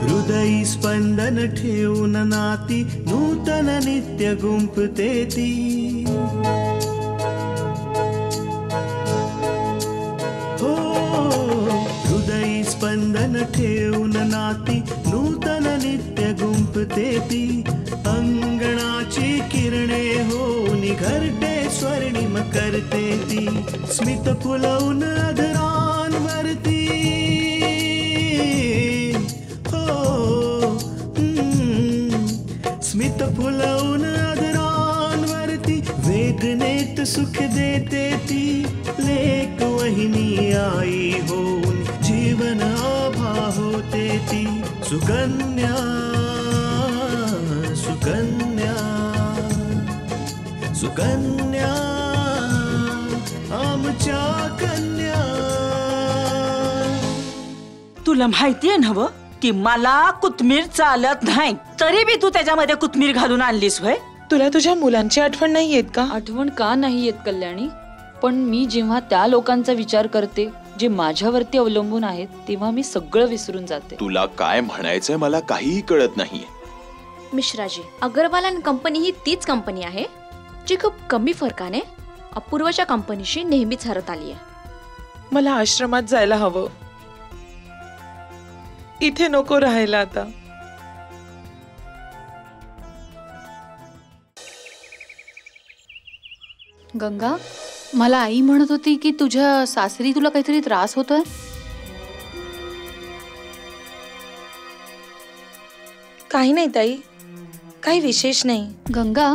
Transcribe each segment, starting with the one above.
हृदयी स्पंदन ठेवून नाती नूतन नित्य गुंफते ती. हो हृदयी स्पंदन ठेवून नाती नूतन नित्य गुंफते ती. अंगणाची किरणे होऊन घरटे स्वर्णिम करते ती. स्मित फुलवून अधरांवरती स्मित फुलवून अधरांवरती वेदनेत सुख देते ती. लेक वहिनी आई होऊन जीवन आभा होते ती. सुकन्या सुकन्या सुकन्या आमच्या कन्या. तुला माहितीये ना की मला कोथमीर चालत नाही, तरी बी तू त्याच्यामध्ये कोथमीर घालून आणलीस होय. तुला तुझ्या मुलांची आठवण नाही येत का? आठवण का नाही येत कल्याणी, पण मी जेव्हा त्या लोकांचा विचार करते जे माझ्यावरती अवलंबून आहेत तेव्हा मी सगळं विसरून जाते. तुला काय म्हणायचंय मला काहीही कळत नाहीये. मिश्राजी, अग्रवाल अँड कंपनी ही तीच कंपनी आहे जी खूप कमी फरकाने अपूर्वच्या कंपनीशी नेहमीच हरत आली आहे. मला आश्रमात जायला हवं, इथे नको राहायला आता. गंगा, मला आई म्हणत होती की तुझ्या सासरी तुला काहीतरी त्रास होतोय. काही नाही ताई, काही विशेष नाही. गंगा,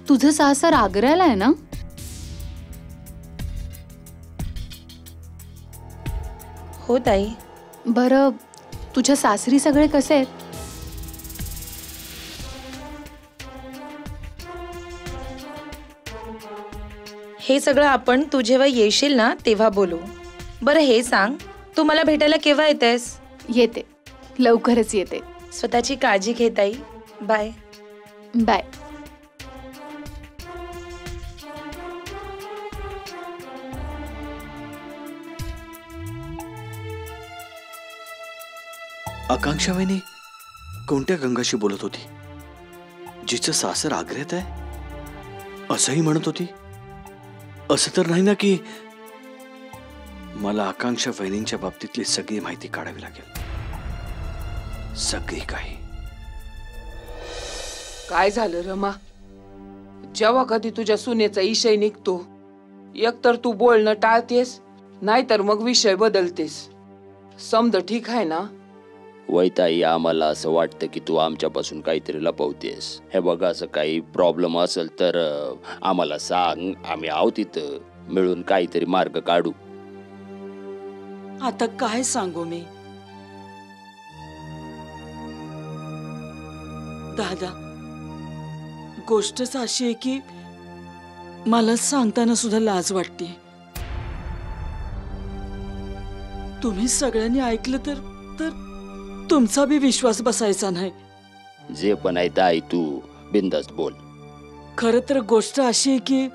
तुझं सासर आग्र्याला आहे ना? हो ताई. बरं, तुझ्या सासरी सगळे कसे आहेत? हे सगळं आपण तू जेव्हा येशील ना तेव्हा बोलू. बरं हे सांग, तू मला भेटायला केव्हा येतेस? येते, लवकरच येते. स्वतःची काळजी घे ताई. Bye bye. आकांक्षा वहिनी कोणत्या गंगाशी बोलत होती? जिचं सासर आग्र्यात आहे असंही म्हणत होती? असं तर नाही ना की मला आकांक्षा वहिनींच्या बाबतीतली सगळी माहिती काढावी लागेल? सगळी काही. काय झालं रमा? जेव्हा कधी तुझ्या सुनेचा विषय निघतो, एकतर तू बोलणं टाळतेस, नाहीतर मग विषय बदलतेस. समज ठीक आहे ना? वैताई, आम्हाला असं वाटतं की तू आमच्यापासून काहीतरी लपवतेस. हे बघा, असं काही प्रॉब्लेम असेल तर आम्हाला सांग, आम्ही आहोत तिथं, मिळून काहीतरी मार्ग काढू. आता काय सांगू मी दादा, गोष्टच अशी आहे की मला सांगताना सुद्धा लाज वाटते. तुम्ही सगळ्यांनी ऐकलं तर तुमचा बी विश्वास बसायचा नाही. जे पण आहे ताई, तू बिंदास्त बोल. खरं तर गोष्ट अशी आहे की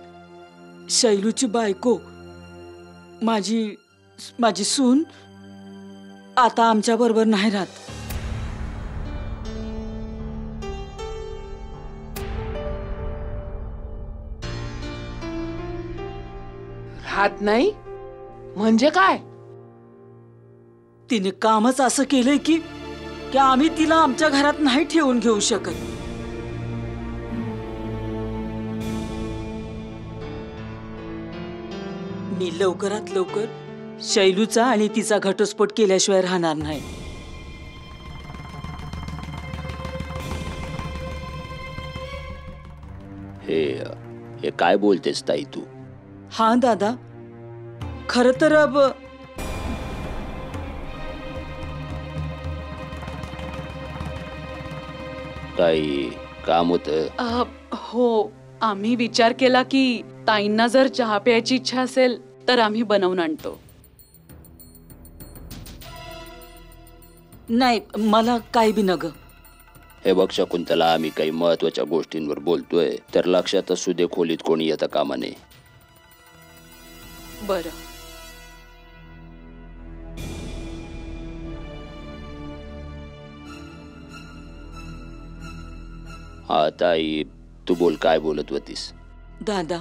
शैलूची बायको माझी सून आता आमच्या बरोबर नाही राहत. राहत नाही म्हणजे काय? तिने कामच असं केलंय की आम्ही तिला आमच्या घरात नाही ठेवून घेऊ शकत. मी लवकरात लवकर शैलूचा आणि तिचा घटस्फोट केल्याशिवाय राहणार नाही. हे काय बोलतेस ताई तू? हा दादा, खरं तर अब ताई, काम होतं? हो, आम्ही विचार केला की ताईंना जर चहा प्यायची इच्छा असेल तर आम्ही बनवून आणतो. नाही मला काय बी नग. हे बघ शकुंतला, आम्ही काही महत्वाच्या गोष्टींवर बोलतोय तर लक्षात असू दे, खोलीत कोणी येता कामा नये. बर. हा ताई, तू बोल, काय बोलत होतीस? दादा,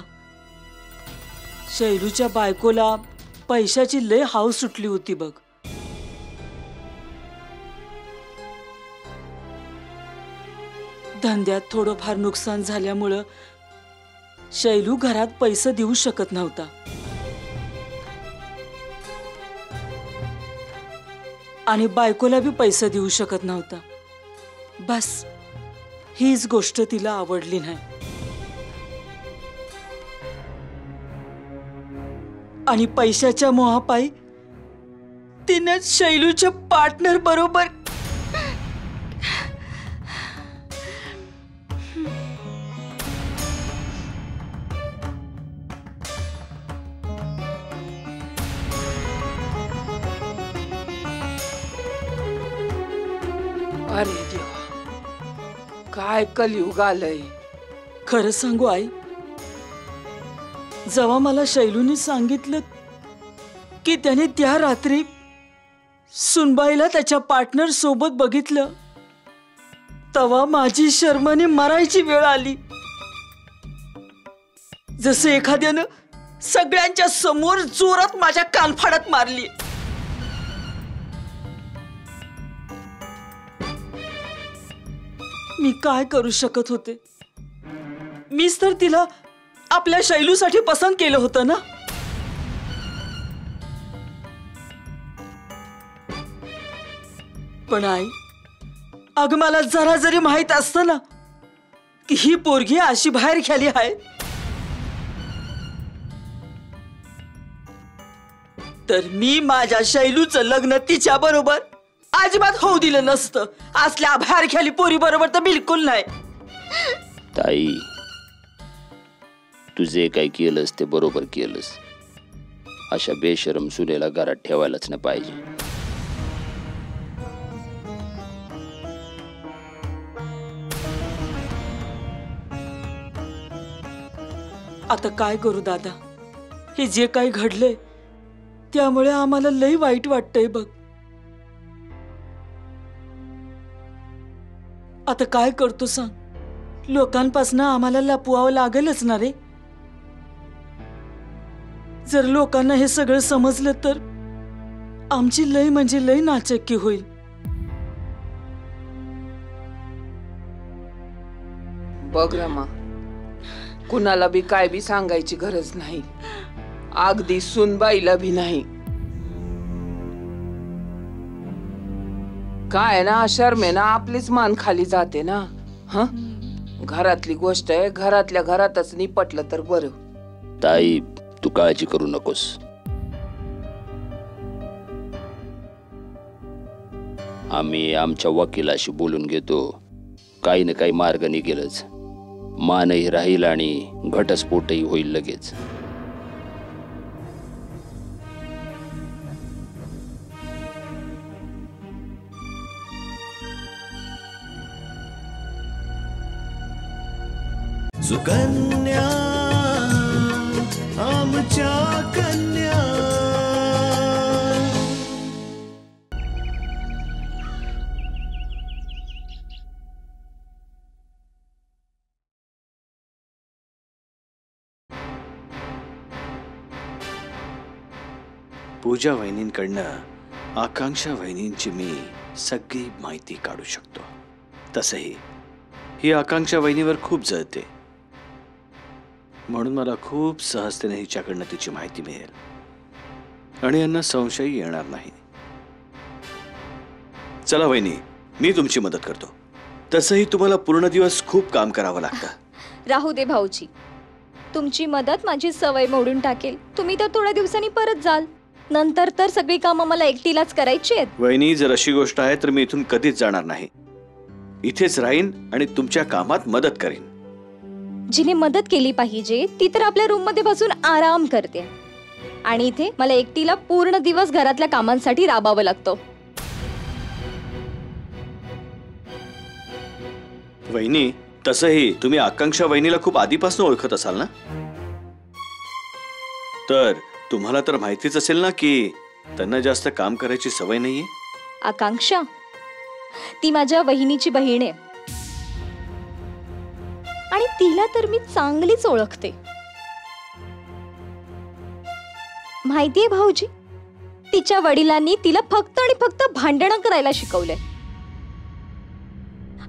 शैलूच्या बायकोला पैशाची लय हाव सुटली होती बघ. धंद्यात थोडंफार नुकसान झाल्यामुळं शैलू घरात पैसे देऊ शकत नव्हता. आणि बायकोला बी पैसे देऊ शकत नव्हता. बस हीच गोष्ट तिला आवडली नाही. आणि पैशाच्या मोहापायी तिने शैलूच्या पार्टनर बरोबर अरे देवा, काय कलियुग आलंय. खरं सांगू आई, जेव्हा मला शैलूने सांगितलं की त्याने त्या रात्री सुनबाईला त्याच्या पार्टनर सोबत बघितलं, तेव्हा माझी शर्माने मरायची वेळ आली. जसं एखाद्यानं सगळ्यांच्या समोर जोरात माझ्या कानफाडात मारली. मी काय करू शकत होते? मीच तर तिला आपल्या शैलूसाठी पसंत केलं होतं ना. पण आई, अगं मला जरा जरी माहित असतं ना की ही पोरगी अशी बाहेर खेळली आहे, तर मी माझ्या शैलूचं लग्न तिच्या बरोबर अजिबात होऊ दिलं नसतं. असल्या बाहेर खेळली पोरी बरोबर तर बिलकुल नाही. ताई, तू जे काही केलंस ते बरोबर केलंस. अशा बेशरम सुनेला घरात ठेवायलाच नाही पाहिजे. आता काय करू दादा, हे जे काही घडले त्यामुळे आम्हाला लई वाईट वाटतंय बघ. आता काय करतो सांग? लोकांपासून आम्हाला लपवावं लागेलच ना रे. जर लोकांना हे सगळं समजलं तर आमची लई म्हणजे लई नाचक्की होईल. बघ रमा, कुणाला बी काय बी सांगायची गरज नाही, अगदी सुनबाईला भी नाही. काय ना, शर्मेना आपलीच मान खाली जाते ना. घरातली गोष्ट आहे, घरातल्या घरातच निपटलं तर बरं. ताई, तू काळजी करू नकोस. आम्ही आमच्या वकिलाशी बोलून घेतो. काही ना काही मार्ग निघेलच. मानही राहील आणि घटस्फोटही होईल लगेच. सुकन्या आमच्या कन्या. पूजा वहिनींकडनं आकांक्षा वहिनींची मी सगळी माहिती काढू शकतो. तसंही ही आकांक्षा वहिनीवर खूप जळते, म्हणून मला खूप सहजतेने हिच्याकडनं तिची माहिती मिळेल आणि यांना संशय येणार नाही. चला वहिनी, मी तुमची मदत करतो. तसंही तुम्हाला पूर्ण दिवस खूप काम करावं लागतं. राहू दे भाऊजी, तुमची मदत माझी सवय मोडून टाकेल. तुम्ही तर थोड्या दिवसांनी परत जाल. नंतर तर सगळी कामं मला एकटीलाच करायची आहेत. वहिनी, जर अशी गोष्ट आहे तर मी इथून कधीच जाणार नाही. इथेच राहीन आणि तुमच्या कामात मदत करीन. जिने मदत केली पाहिजे ती तर आपल्या रूम मध्ये बसून आराम करते, आणि इथे मला एकटीला पूर्ण दिवस घरातल्या कामांसाठी राबावं लागतं. वहिनी, तसंही तुम्ही आकांक्षा वहिनीला खूप आधीपासून ओळखत असाल ना? तर तुम्हाला तर माहितीच असेल ना की त्यांना जास्त काम करायची सवय नाहीये. आकांक्षा ती माझ्या वहिनीची बहीण आहे आणि तिला तर मी चांगलीच ओळखते. माहितीये भाऊजी, तिच्या वडिलांनी तिला फक्त आणि फक्त भांडणं करायला शिकवलंय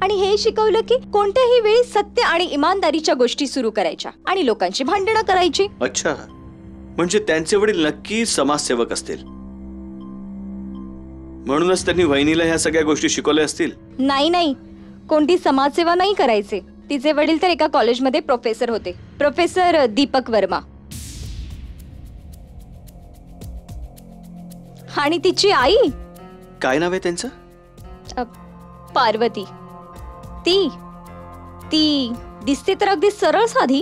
आणि हे शिकवलं की कोणत्याही वेळी सत्य आणि इमानदारीच्या गोष्टी सुरू करायच्या आणि लोकांची भांडणं करायची. अच्छा, म्हणजे त्यांचे वडील नक्की समाजसेवक असतील, म्हणूनच त्यांनी वहिनीला ह्या सगळ्या गोष्टी शिकवल्या असतील. नाही नाही, कोणती समाजसेवा नाही करायचे. तिचे वडील तर एका कॉलेजमध्ये प्रोफेसर होते, प्रोफेसर दीपक वर्मा. आणि तिची आई, काय नाव आहे त्यांचं? पार्वती. ती ती दिसते तर अगदी सरळ साधी,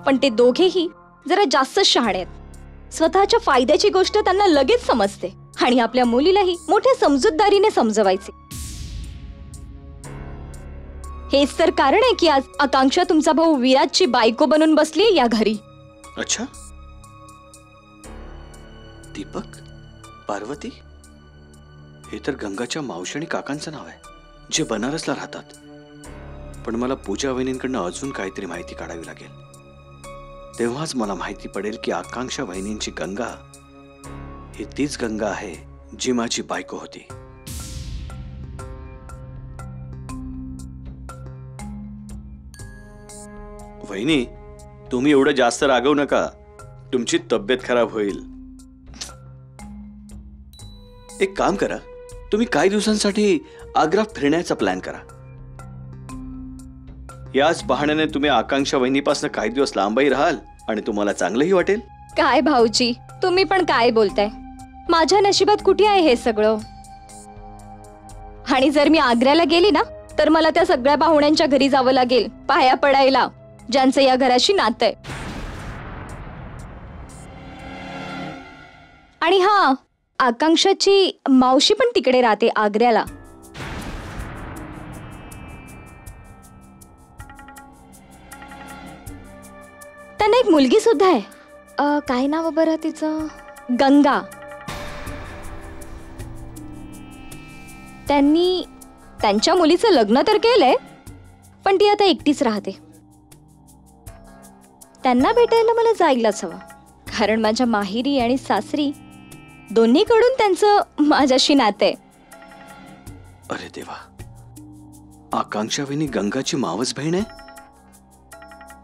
पण ते दोघेही जरा जास्त शहाणे आहेत. स्वतःच्या फायद्याची गोष्ट त्यांना लगेच समजते आणि आपल्या मुलीलाही मोठ्या समजूतदारीने समजवायचे. हेच तर कारण आहे की आज आकांक्षा तुमचा भाऊ विराजची बायको बनून बसली या घरी. अच्छा, दीपक, पार्वती, हे तर गंगाच्या मावशी आणि काकांचं नाव आहे, जे बनारसला राहतात. पण मला पूजा वहिनींकडनं अजून काहीतरी माहिती काढावी लागेल. तेव्हाच मला माहिती पडेल की आकांक्षा वहिनींची गंगा ही तीच गंगा आहे जी माझी बायको होती. वहिनी, तुम्ही एवढं जास्त रागवू नका, तुमची तब्येत खराब होईल. एक काम करा, तुम्ही काही दिवसांसाठी आग्रा फिरण्याचा प्लॅन करा. याच बहाण्याने तुम्ही आकांक्षा वहिनीपासून काही दिवस लांबही राहाल आणि तुम्हाला चांगलंही वाटेल. काय भाऊजी, तुम्ही पण काय बोलताय? माझ्या नशिबात कुठे आहे हे सगळं? आणि जर मी आग्र्याला गेली ना तर मला त्या सगळ्या पाहुण्यांच्या घरी जावं लागेल पाया पडायला, ज्यांचं या घराशी नातं आहे. आणि हा, आकांक्षाची मावशी पण तिकडे राहते आग्र्याला. त्यांना एक मुलगी सुद्धा आहे. काय नाव बरं तिचं? गंगा. त्यांनी त्यांच्या मुलीचं लग्न तर केलंय, पण ती आता एकटीच राहते. त्यांना भेटायला मला जायलाच हवं, कारण माझ्या माहेरी आणि सासरी दोन्हीकडून त्यांचं माझ्याशी नातं आहे. अरे देवा, आकांक्षा वहिनी गंगाची मावस बहीण आहे.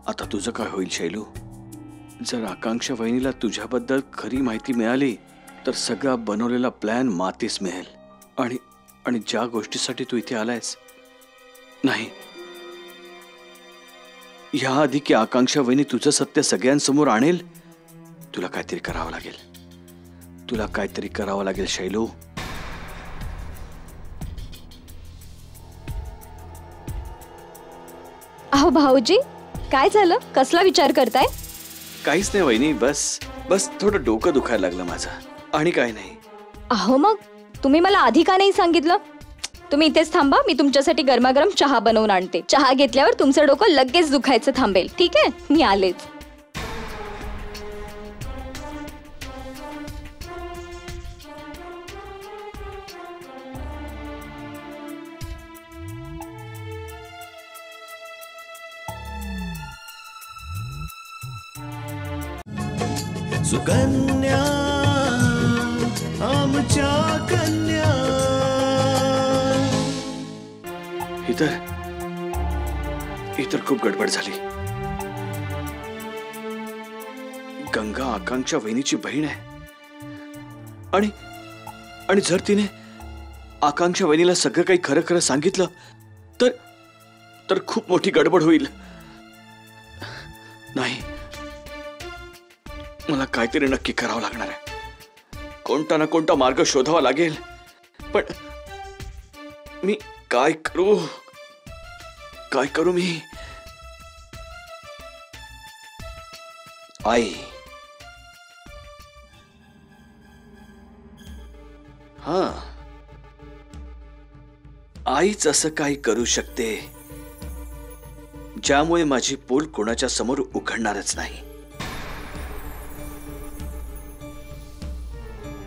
आता तुझं काय होईल शैलू? जर आकांक्षा वहिनीला तुझ्याबद्दल खरी माहिती मिळाली तर सगळा बनवलेला प्लॅन मातीस मिळेल. आणि ज्या गोष्टीसाठी तू इथे आलायस, नाही, याआधी की आकांक्षा वहिनी तुझं सत्य सगळ्यांसमोर आणेल, तुला काहीतरी करावं लागेल. तुला काहीतरी करावं लागेल शैलू. अहो भाऊजी, काय झालं? कसला विचार करताय? काहीच नाही वहिनी, बस थोडं डोकं दुखायला लागलं माझं, आणि काय नाही. अहो मग तुम्ही मला आधी का नाही सांगितलं? तुम्ही इथेच थांबा, मी तुमच्यासाठी गरमागरम चहा बनवून आणते. चहा घेतल्यावर तुमचं डोकं लगेच दुखायचं थांबेल. ठीक आहे, मी आलेच. सुकन्या आमच्या कन्या. इतर खूप गडबड झाली. गंगा आकांक्षा वहिनीची बहीण आहे आणि जर तिने आकांक्षा वहिनीला सगळं काही खरं खरं सांगितलं तर खूप मोठी गडबड होईल. नाही, मला काहीतरी नक्की करावं लागणार आहे. कोणता ना कोणता मार्ग शोधावा लागेल. पण मी काय करू मी? आई, हा, आईच असं काही करू शकते ज्यामुळे माझी पोल कोणाच्या समोर उघडणारच नाही.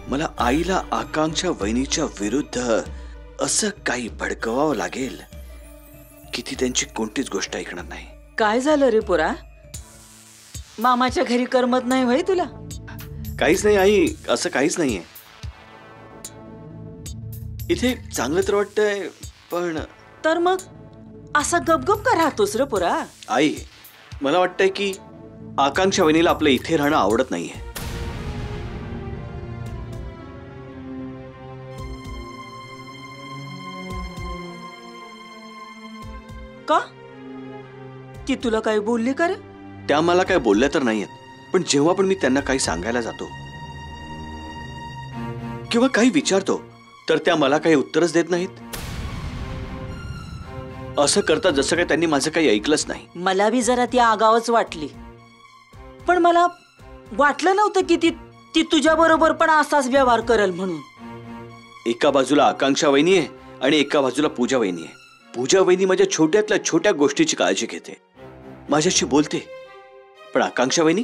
मला आईला आकांक्षा वहिनीच्या विरुद्ध असं काही भडकवावं लागेल की ती त्यांची कोणतीच गोष्ट ऐकणार नाही. काय झालं रे पोरा? मामाच्या घरी करमत नाही होय तुला? काहीच नाही आई, असं काहीच नाहीये. इथे चांगलं तर वाटतंय, पण तर मग असा गपगप का राहतोस रे पोरा? आई, मला वाटतंय की आकांक्षा वहिनीला आपलं इथे राहणं आवडत नाहीये. का? ती तुला काही बोलली का रे? त्या मला काय बोलल्या तर नाहीयेत, पण जेव्हा पण मी त्यांना काही सांगायला जातो किंवा काही विचारतो तर त्या मला काही उत्तरच देत नाहीत. असं करतात जसं काही त्यांनी माझं काही ऐकलंच नाही. मला बी जरा ती आगावच वाटली, पण मला वाटलं नव्हतं की ती तुझ्या बरोबर पण असाच व्यवहार करेल म्हणून. एका बाजूला आकांक्षा वहिनी आहे आणि एका बाजूला पूजा वहिनी आहे. पूजा वहिनी माझ्या छोट्यातल्या छोट्या गोष्टीची काळजी घेते, माझ्याशी बोलते, पण आकांक्षा वहिनी,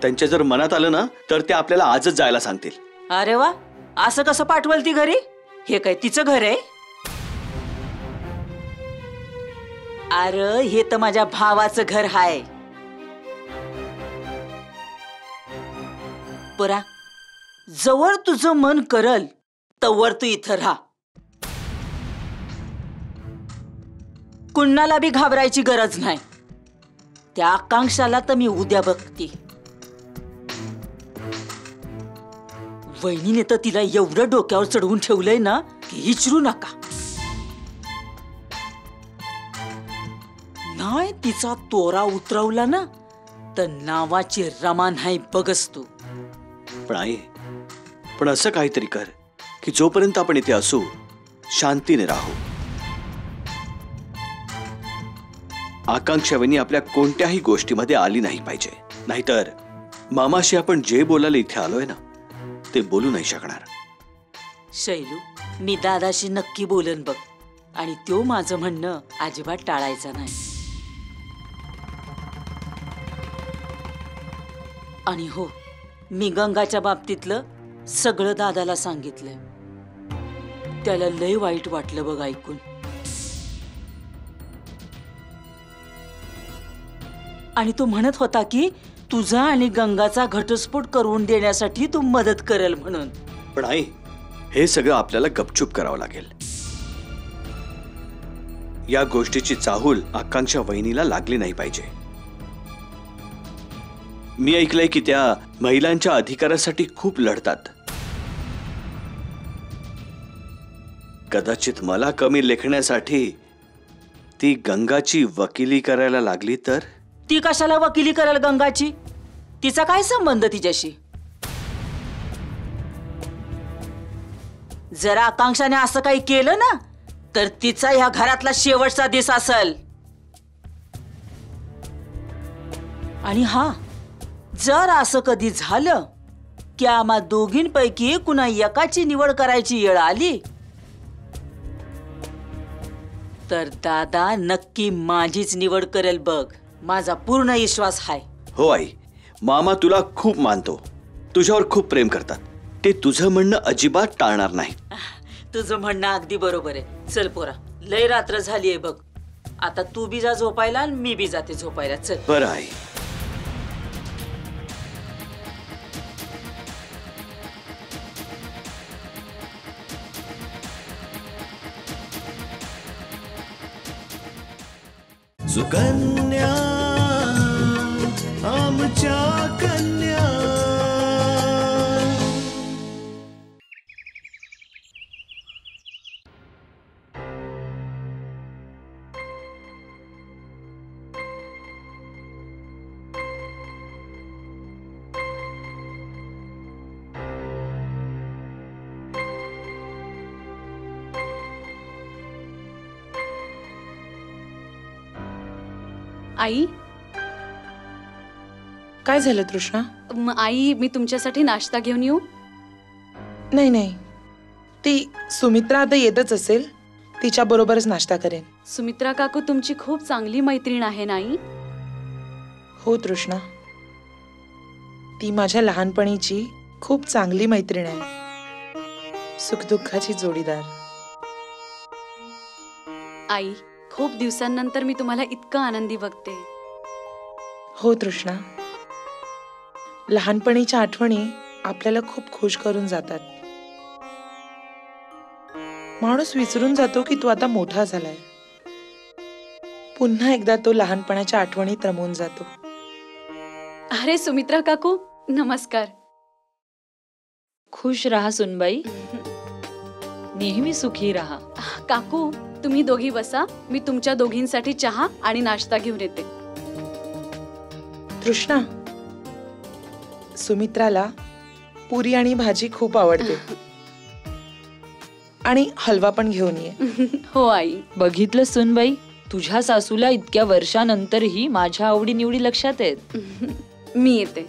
त्यांच्या जर मनात आलं ना तर ते आपल्याला आजच जायला सांगतील. अरे वा, असं कसं पाठवल ती घरी? हे काय तिचं घर आहे? अरे हे तर माझ्या भावाचं घर आहे. पोरा, जवळ तुझं मन करल तवर तू इथं राहा. कुणाला बी घाबरायची गरज नाही. त्या आकांक्षाला तर मी उद्या बघते. वहिनीने तर तिला एवढं डोक्यावर चढवून ठेवलंय ना की विचारू नका. नाही तिचा तोरा उतरवला ना तर नावाची रमा नाही बघस तू. पण आई, पण असं काहीतरी कर की जोपर्यंत आपण इथे असू शांतीने राहू. आकांक्षा वहिनी आपल्या कोणत्याही गोष्टीमध्ये आली नाही पाहिजे, नाहीतर मामाशी आपण जे बोलायला इथे आलोय ना ते बोलू नाही शकणार. शैलू, मी दादाशी नक्की बोलन बघ, आणि तो माझं म्हणणं अजिबात टाळायचा नाही. आणि हो, मी गंगाच्या बाबतीतलं सगळं दादाला सांगितलंय. त्याला लय वाईट वाटलं बघ ऐकून. आणि तो म्हणत होता की तुझा आणि गंगाचा घटस्फोट करून देण्यासाठी तू मदत करेल म्हणून. पण आई, हे सगळं आपल्याला गपचूप करावं लागेल. या गोष्टीची चाहूल आकांक्षा वहिनीला लागली नाही पाहिजे. मी ऐकलंय की त्या महिलांच्या अधिकारासाठी खूप लढतात. कदाचित मला कमी लेखण्यासाठी ती गंगाची वकिली करायला लागली तर? ती कशाला वकिली करेल गंगाची? तिचा काय संबंध तिच्याशी? जर आकांक्षाने असं काही केलं ना तर तिचा ह्या घरातला शेवटचा दिस असेल. आणि हा, जर असं कधी झालं की आम्हा दोघींपैकी कुणा एकाची निवड करायची वेळ आली तर दादा नक्की माझीच निवड करेल बघ. माझा पूर्ण विश्वास आहे. हो आई, मामा तुला खूप मानतो, तुझ्यावर खूप प्रेम करतात. ते तुझं म्हणणं अजिबात टाळणार नाही. तुझं म्हणणं अगदी बरोबर आहे. चल पोरा, लय रात्र झालीये बघ. आता तू बी जा झोपायला आणि मी बी जाते झोपायला. चल. बरं आई. सुकन्या आमच्या कन्या. आई, काय झालं तृष्णा? आई, मी तुमच्यासाठी नाश्ता घेऊन येऊ? नाही नाही, ती सुमित्रा आता येतच असेल, तिच्या बरोबरच नाश्ता करेन. सुमित्रा काकू तुमची खूप चांगली मैत्रीण आहे नाही? हो तृष्णा, ती माझ्या लहानपणीची खूप चांगली मैत्रीण आहे, सुखदुःखाची जोडीदार. आई, खूप दिवसांनंतर मी तुम्हाला इतकं आनंदी बघते. हो तृष्णा, लहानपणीच्या आठवणी आपल्याला खूप खुश करून जातात. माणूस विसरून जातो की तो आता मोठा झालाय. पुन्हा एकदा तो लहानपणाच्या आठवणीत रमून जातो. अरे सुमित्रा काकू, नमस्कार. खुश राहा सुनबाई, नेहमी सुखी राहा. काकू, तुम्ही दोघी बसा, मी तुमच्या दोघींसाठी चहा आणि नाश्ता घेऊन येते. तृष्णा, सुमित्राला पुरी आणि भाजी खूप आवडते आणि हलवा पण घेऊन ये. हो आई. बघितलं सुनबाई, तुझ्या सासूला इतक्या वर्षानंतरही माझ्या आवडीनिवडी लक्षात आहेत. मी येते.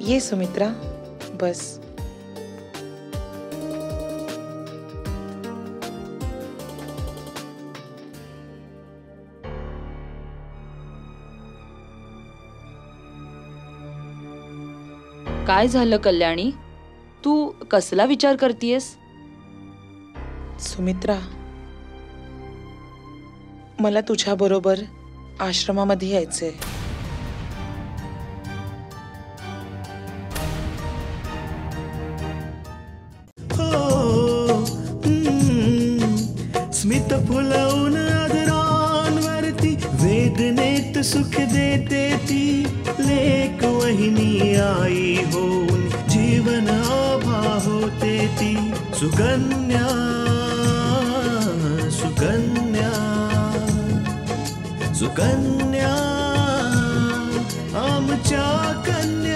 ये सुमित्रा, बस. काय झालं कल्याणी, तू कसला विचार करतीयस? सुमित्रा, मला तुझ्या बरोबर आश्रमामध्ये यायचंय. स्मित फुलवून आदरांवरती वेदनेत सुख देते ती लेक वहिनी आई होऊन जीवन आभा होते ती. सुकन्या सुकन्या सुकन्या आमच्या कन्या.